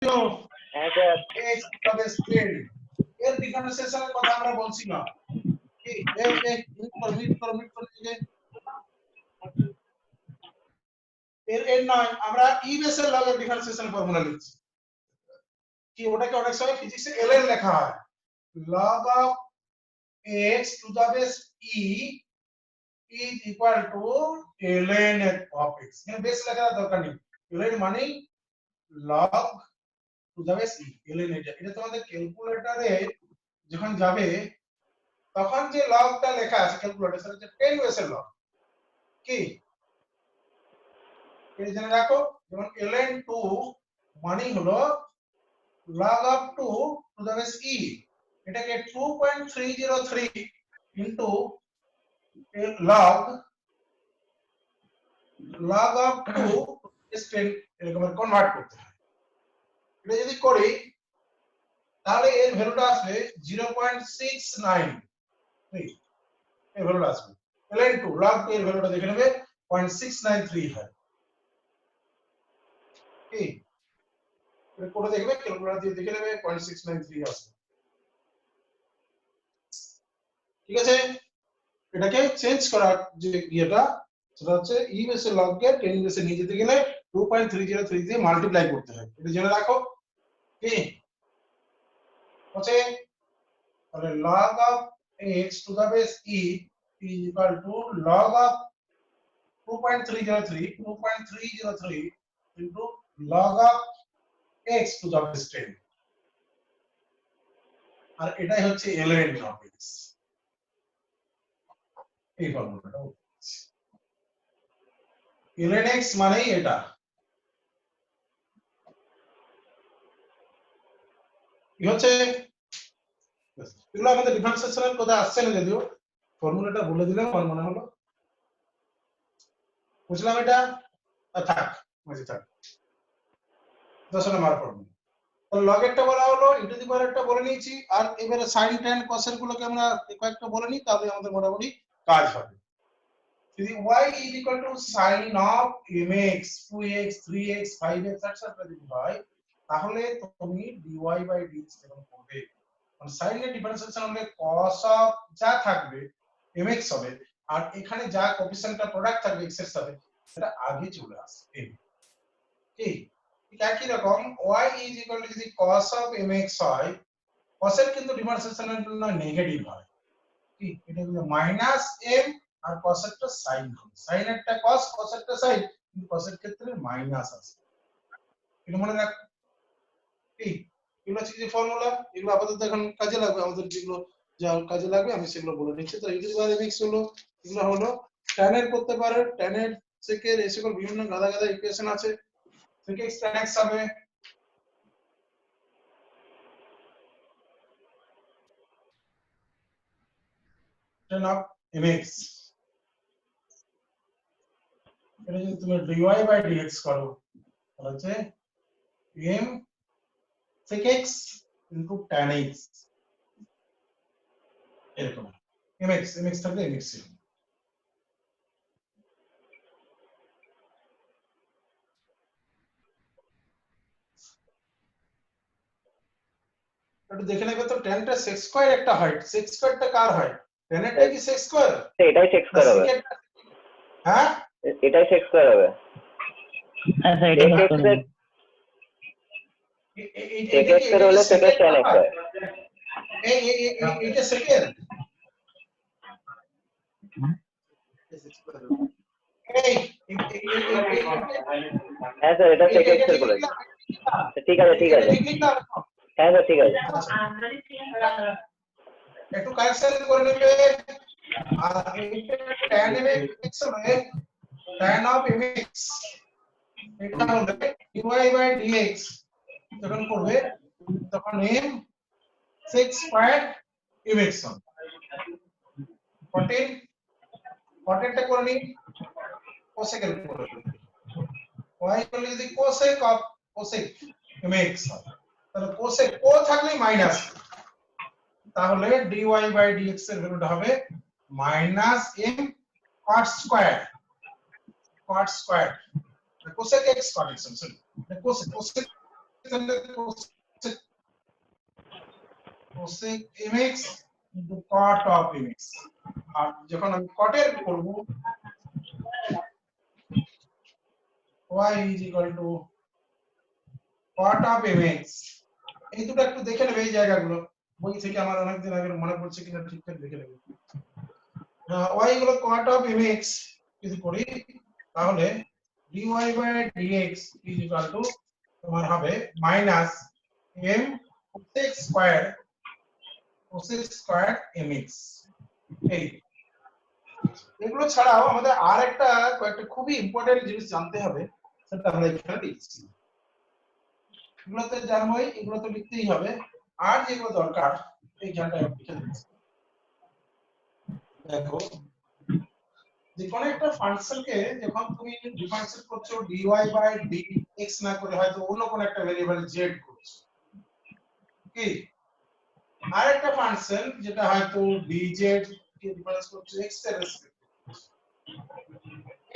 হ্যাঁ sir x তবে strain এর ডিফারেন্সিয়েশনের কথা আমরা বলছি না কি এই মিট করো যে এর নয় আমরা ই বেসের লগের ডিফারেন্সিয়েশন ফর্মুলা লিখছি কি ওটাকে অনেক সময় ফিজিক্সে ln লেখা হয় log of x to the base e is equal to ln of x এখানে বেস লেখার দরকার নেই ln মানে log to the base e ln এটা তোমাদের ক্যালকুলেটরে যখন যাবে তখন যে লগটা লেখা আছে ক্যালকুলেটরে সেটা হচ্ছে 10 বেসের লগ কি এটা জেনে রাখো যেমন ln 2 মানে হলো log of 2 to the base e এটাকে 2.303 into log of 2 is 10 এরকম কনভার্ট করতে হয় এটা যদি করি তাহলে এর ভ্যালুটা আসবে 0.69 এর ভ্যালুটা আসবে ln 2 log 2 এর ভ্যালুটা দেখে নেবে 0.693 হয় কি এটা করে দেখবে ক্যালকুলেটর দিয়ে দেখে নেবে 0.693 আসবে ঠিক আছে এটাকে চেঞ্জ করার যে ইয়েটা সেটা হচ্ছে ই বেসের লগ কে 10 বেসে নিয়ে যেতে গেলে 2.303 দিয়ে মাল্টিপ্লাই করতে হয় এটা জেনে রাখো কি হচ্ছে তাহলে log of x to the base e is equal to log of 2.303 into log of x to the base 10 আর এটাই হচ্ছে ln of x এই ফর্মুলাটা ln x মানেই এটা কি হচ্ছে এগুলো আমাদের ডিফারেন্সিয়েশনের কথা আসছে না যদিও ফর্মুলাটা বলে দিলাম আমার মনে হলো বুঝলাম এটা থাক বুঝে থাক 10 নম্বর ফর্মুলা তাহলে log একটা বলা হলো ইনটু দি পাওয়ার একটা বলে নিয়েছি আর এবারে sin tan cos এর গুলোকে আমরা কয়েকটা বলে নিই তাহলে আমাদের মোটামুটি কাজ হবে যদি y is equal to sin of mx 2x 3x 5x etc যদি হয় তাহলে তুমি dy by dx যখন করবে মানে sin এর ডিফারেন্সিয়েশন হলে cos of যা থাকবে mx হবে আর এখানে যা কোএফিসিয়েন্টটা প্রোডাক্ট থাকবে x এর সাথে সেটা আগে চলে আসবে কি ঠিক একই রকম y is equal to যদি cos of mx হয় cos এর কিন্তু ডিফারেন্সিয়েশনের জন্য নেগেটিভ হয় কি এটা হলো মাইনাস m আর cos এরটা sin হবে sin এরটা cos cos এরটা sin কিন্তু cos এর ক্ষেত্রে মাইনাস আছে এটা মনে রাখ কি এগুলো হচ্ছে যে ফর্মুলা এগুলো আপাতত এখন কাজে লাগবে আমাদের যেগুলো যা কাজে লাগবে আমি সেগুলো বলে দিচ্ছি তো এই যে mx হলো এগুলো হলো tan এর করতে পারে tan এর থেকে এই সকল বিভিন্ন গাদা গাদা ইকুয়েশন আছে থেকে x tan x হবে tan of mx এটা যদি তুমি dy by dx করো তাহলে হচ্ছে m sec x into tan x এরকম mx থাকলে mx ছিল একটু দেখে নেবে তো tan টা sec স্কয়ার একটা হয় sec স্কয়ারটা কার হয় tan এরটা কি sec স্কয়ার এটাই sec স্কয়ার হবে হ্যাঁ এটাই sec স্কয়ার হবে হ্যাঁ স্যার এটা sec x এর হলে sec x tan x হয় এইটা সেকেন্ড এই হ্যাঁ স্যার এটা sec x এর বলে ঠিক আছে হ্যাঁ স্যার ঠিক আছে একটু কারেকশন করে নেবে আর tan mx হবে tan of mx এটা হবে dy by dx যখন করবে তখন m sec স্কয়ার mx হবে 14 টা করে নি cosec এর করে y হলে যদি cosec of cosec mx হয় তাহলে cosec ও থাকলে মাইনাস তাহলে dy by dx এর ভ্যালুটা হবে minus m cot square cosec x cot x sorry cosec cosec mx into cot of mx আর যখন আমি কটের করব y is equal to cot of mx এই দুটো একটু দেখে নেবে এই জায়গাগুলো বই থেকে আমার অনেক দিন আগে মনে পড়ছে কিনা ঠিকঠাক দেখে নেবে y হলো cot of mx যদি করি তাহলে dy by dx is equal to তোমার হবে minus m cosec square mx এই এগুলো ছাড়াও আমাদের আরেকটা কয়েকটা খুবই ইম্পর্টেন্ট জিনিস জানতে হবে সেটা আমরা এখানে লিখছি এগুলোতে জানবোই এগুলো তো লিখতেই হবে আর যেগুলো দরকার এই জায়গাটা লিখে দিচ্ছি দেখো যে কোন একটা ফাংশনকে যখন তুমি ডিফারেন্সিয়েট করছো dy বাই dx না করে হয়তো অন্য কোন একটা ভেরিয়েবল z করছো কি আরেকটা ফাংশন যেটা হয়তো dz কে ডিফারেন্স করছো x এর রেসপেক্টে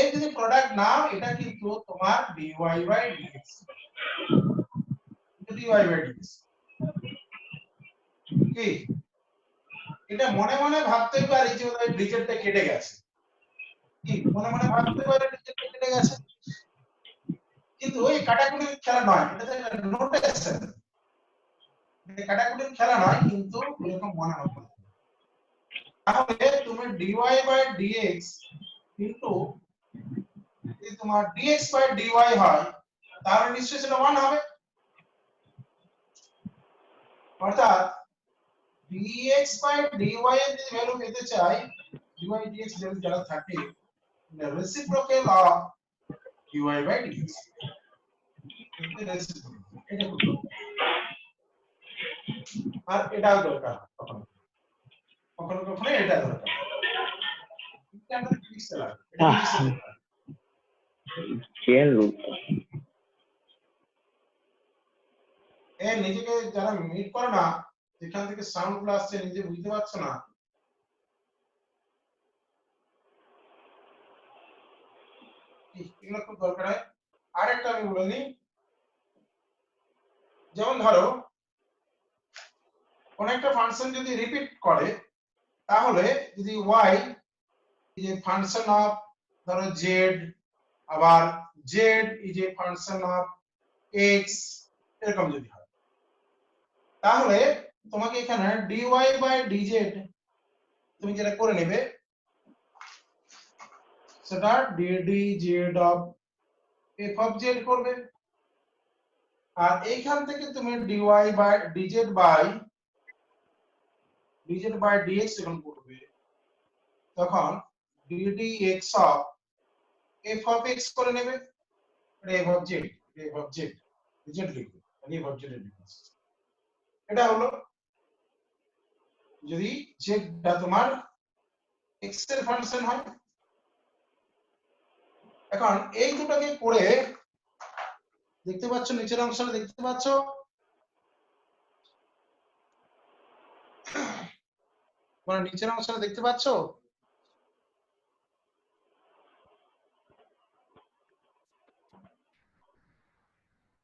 এই যদি প্রোডাক্ট নাও এটা কিন্তু তোমার dy by dx dy by dx কি এটা মনে মনে ভাবতে পারি যে ওই dz টা কেটে গেছে কি মনে মনে ভাবতে পারি dz টা কেটে গেছে কিন্তু ওই কাটাকুটির খেলা নয় এটা একটা নোটেশন এটা কাটাকুটির খেলা নয় কিন্তু এরকম মনে হবে তাহলে তুমি dy বাই dx কিন্তু যদি তোমার dx বাই dy হয় তাহলে নিশ্চয়ই সেটা 1 হবে অর্থাৎ dx বাই dy এর যদি ভ্যালু পেতে চাই dy dx যদি যারা থাকে the reciprocal of dy by dx এটা আর এটাও দরকার কখনো কখনো এটা দরকার এটা আমাদের ফিক্স লাগে চেন রুট নিজেকে যারা মিট করে না যেখান থেকে সাউন্ড গুলো আসছে নিজে বুঝতে পারছো না এগুলো খুব দরকার হয় আরেকটা আমি বলে নিই যেমন ধরো কোন একটা ফাংশন যদি রিপিট করে তাহলে যদি y is a function of ধরো z আবার z is a function of x এরকম যদি হয় তাহলে তোমাকে এখানে dy by dz তুমি যেটা করে নেবে সেটা ddz of f of z করবে আর এইখান থেকে তুমি dy by dz by dx যখন করবে তখন ddx of f of x করে নেবে f of z z লিখবে f of z লিখবে এটা হলো যদি z টা তোমার x এর ফাংশন হয় এখন এই দুটোকে করে দেখতে পাচ্ছ নিচের অংশটা দেখতে পাচ্ছ মানে নিচের অংশটা দেখতে পাচ্ছ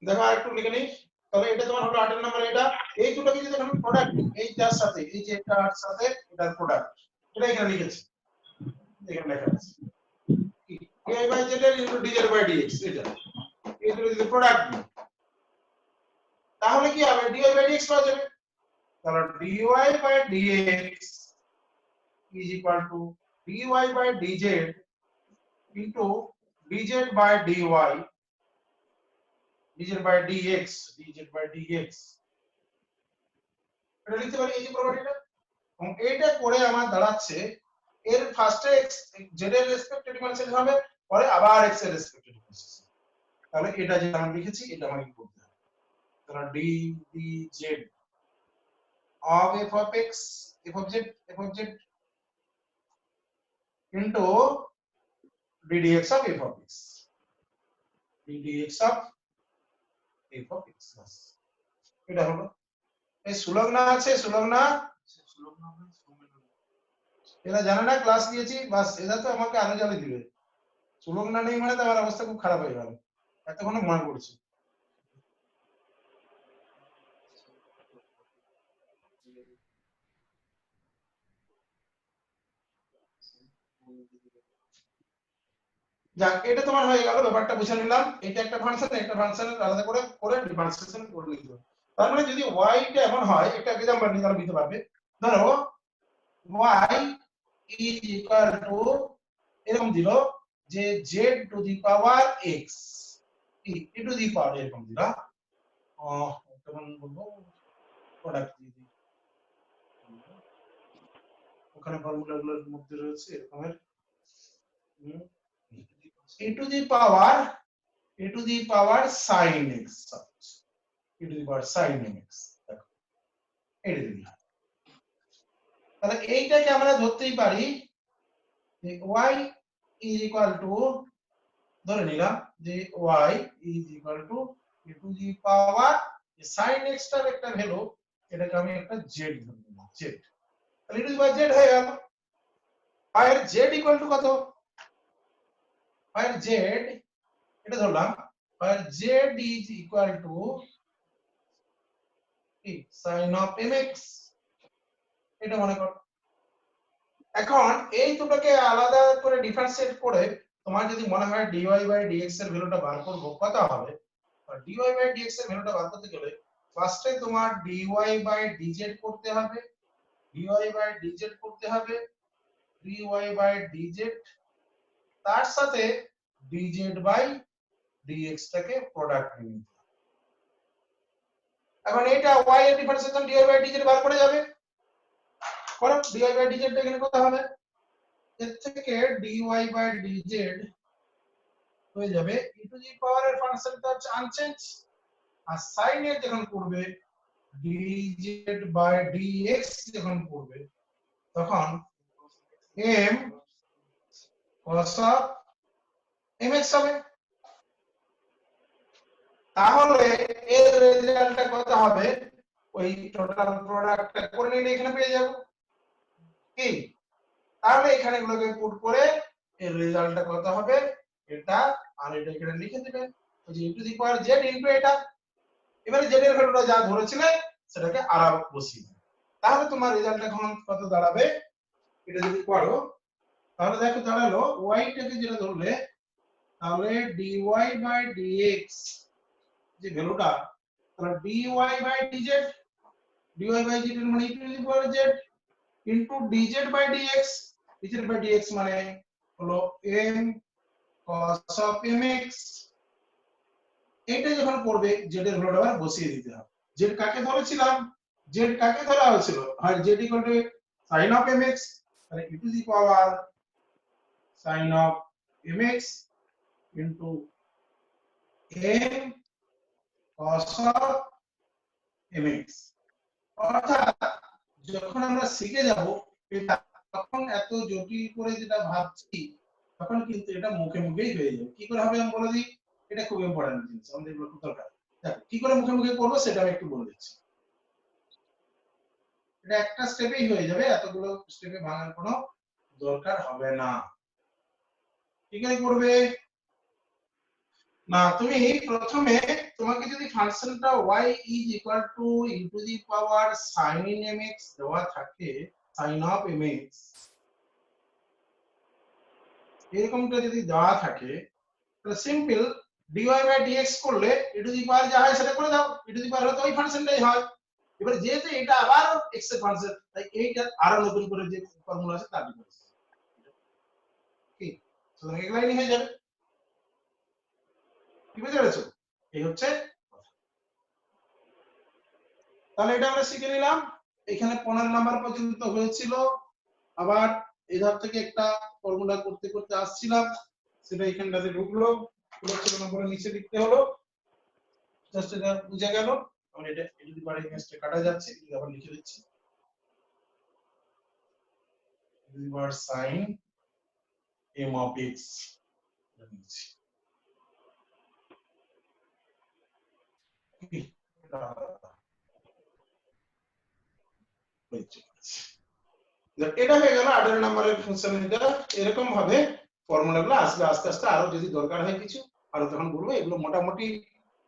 দেখো আরেকটু লিখে নিই তবে এটা তোমার হলো 8 নাম্বার এটা এই দুটোকে যদি আমি প্রোডাক্ট এই যার সাথে এই যে এটার সাথে এটার প্রোডাক্ট এটা এখানে লিখেছি এখানে লেখা আছে dy by z into dz by dx এটা এই দুটো যদি প্রোডাক্ট দিই তাহলে কি হবে dy by dx পাওয়া যাবে তাহলে dy by dx is equal to dy by dz into dz by dy dz by dx এটা লিখতে পারি এই যে প্রপার্টিটা এবং এইটা করে আমার দাঁড়াচ্ছে এর ফার্স্টে z এর রেসপেক্টে ডিফারেন্সিয়েট হবে পরে আবার x এর রেসপেক্টে ডিফারেন্সিয়েট তাহলে এটা যেটা আমি লিখেছি এটা আমাকে করতে হবে তাহলে ddz of f of x f of z into ddx of f of x ddx of f of x এটা হলো এই সুলগ্না আছে সুলগ্না এরা জানে না ক্লাস দিয়েছি বাস এরা তো আমাকে আলো জ্বালে দিবে সুলগ্না নেই মানে তো আমার অবস্থা খুব খারাপ হয়ে গেল এতক্ষণে মনে পড়ছে যাক, এটা তোমার হয়ে গেল, ব্যাপারটা বুঝে নিলাম। এটা একটা ফাংশন, একটা ফাংশনের আলাদা করে করে ডিফারেন্সিয়েশন করে নিতে হবে। তার মানে যদি y টা এমন হয়, একটা एग्जांपल নিয়ে তাহলে বুঝতে পারবে। ধরো y is equal to এরকম দিল যে z to the power x e to the power এরকম দিল। তখন বলবো প্রোডাক্ট দিয়ে দিই, ওখানে ফর্মুলাগুলোর মধ্যে রয়েছে এরকমের e to the power sin x, e to the power sin x, দেখো এটা দিলাম। তাহলে এইটাকে আমরা ধরতেই পারি যে y is equal to, ধরে নিলাম যে y is equal to e to the power sin x টার একটা ভ্যালু, এটাকে আমি একটা z ধরে নিলাম, z। তাহলে e to the power z হয়ে গেল। আর z equal to কত? আর z এটা ধরলাম, আর z is equal to sin of mx, এটা মনে করো। এখন এই দুটোকে আলাদা করে ডিফারেন্সিয়েট করে তোমার যদি মনে হয় dy বাই dx এর ভ্যালুটা বার করব, কত হবে? আর dy বাই dx এর ভ্যালুটা বার করতে গেলে ফার্স্টে তোমার dy বাই dz করতে হবে, dy বাই dz করতে হবে, dy বাই dz, তার সাথে dz বাই dx টাকে প্রোডাক্ট নিতে হবে। এখন এটা y এর ডিফারেন্সিয়েশন dy বাই dz বার করে যাবে, করো dy বাই dz টা এখানে কত হবে? এর থেকে dy বাই dz হয়ে যাবে e টু দি পাওয়ার এর ফাংশনটা হচ্ছে আনচেঞ্জ, আর sin এর যখন করবে dz বাই dx যখন করবে তখন m cos of mx হবে। তাহলে এর রেজাল্টটা কত হবে? ওই টোটাল প্রোডাক্টটা করে নিলে এখানে পেয়ে যাব কি? তাহলে এখানে এগুলোকে পুট করে এর রেজাল্টটা কত হবে এটা, আর এটা এখানে লিখে দিবেন ওই যে e to the power z into এটা। এবারে z এর ভ্যালুটা যা ধরেছিলে সেটাকে আর বসিয়ে দিন, তাহলে তোমার রেজাল্ট এখন কত দাঁড়াবে? এটা যদি করো তাহলে দেখো দাঁড়ালো y টাকে যেটা ধরলে, তাহলে dy বাই dx যে ভ্যালুটা, তাহলে dy by dz, dy by z এর মানে e to the power z into dz by dx, dz by dx মানে হলো m cos of mx। এটা যখন করবে z এর ভ্যালুটা আবার বসিয়ে দিতে হবে। z কাকে ধরেছিলাম? z কাকে ধরা হয়েছিল? হয় z equal to sin of mx, তাহলে e to the power sin of mx into m cos of mx। অর্থাৎ যখন আমরা শিখে যাব এটা, তখন এত জটিল করে যেটা ভাবছি তখন কিন্তু এটা মুখে মুখেই হয়ে যাবে। কি করে হবে আমি বলে দিই, এটা খুব ইম্পর্টেন্ট জিনিস, আমাদের এগুলো খুব দরকার। দেখো কি করে মুখে মুখে করব সেটা আমি একটু বলে দিচ্ছি। এটা একটা স্টেপেই হয়ে যাবে, এতগুলো স্টেপে ভাঙার কোনো দরকার হবে না। কি করে করবে না, তুমি প্রথমে তোমাকে যদি ফাংশনটা y is equal to e to the power sin mx দেওয়া থাকে, sin of mx এরকমটা যদি দেওয়া থাকে, তাহলে সিম্পল dy বাই dx করলে e টু দি পাওয়ার যা হয় সেটা করে দাও, e টু দি পাওয়ার হয়তো ওই ফাংশনটাই হয়। এবারে যেহেতু এটা আবার x এর ফাংশন, তাই এইটা আরো নতুন করে যে ফর্মুলা আছে তার দিকে কি সুতরাং এক লাইনই হয়ে যাবে। কি বুঝতে পেরেছো? এই হচ্ছে কথা। তাহলে এটা আমরা শিখে নিলাম, এখানে 15 নাম্বার পর্যন্ত হয়েছিল। আবার এই ধাপ থেকে একটা ফর্মুলা করতে করতে আসছিলাম, সেটা এখানটাতে ঢুকলো, 16 নম্বরে নিচে লিখতে হলো, জাস্ট এটা বুঝে গেল। আমি এটা যদি পারি ইমেজটা কাটা যাচ্ছে, এটা আবার লিখে দিচ্ছি, reverse sine m of x লিখছি। এটা হয়ে গেল 18 নম্বরের ফাংশন। এটা এরকম ভাবে ফর্মুলাগুলো আসবে আস্তে আস্তে, আরো যদি দরকার হয় কিছু আরো তখন বলবো। এগুলো মোটামুটি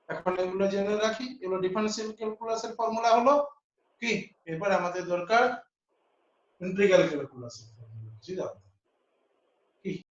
এখন এগুলো জেনে রাখি, এগুলো ডিফারেন্সিয়াল ক্যালকুলাসের ফর্মুলা হলো। কি এবার আমাদের দরকার ইন্টিগ্রাল ক্যালকুলাস, বুঝি দাও।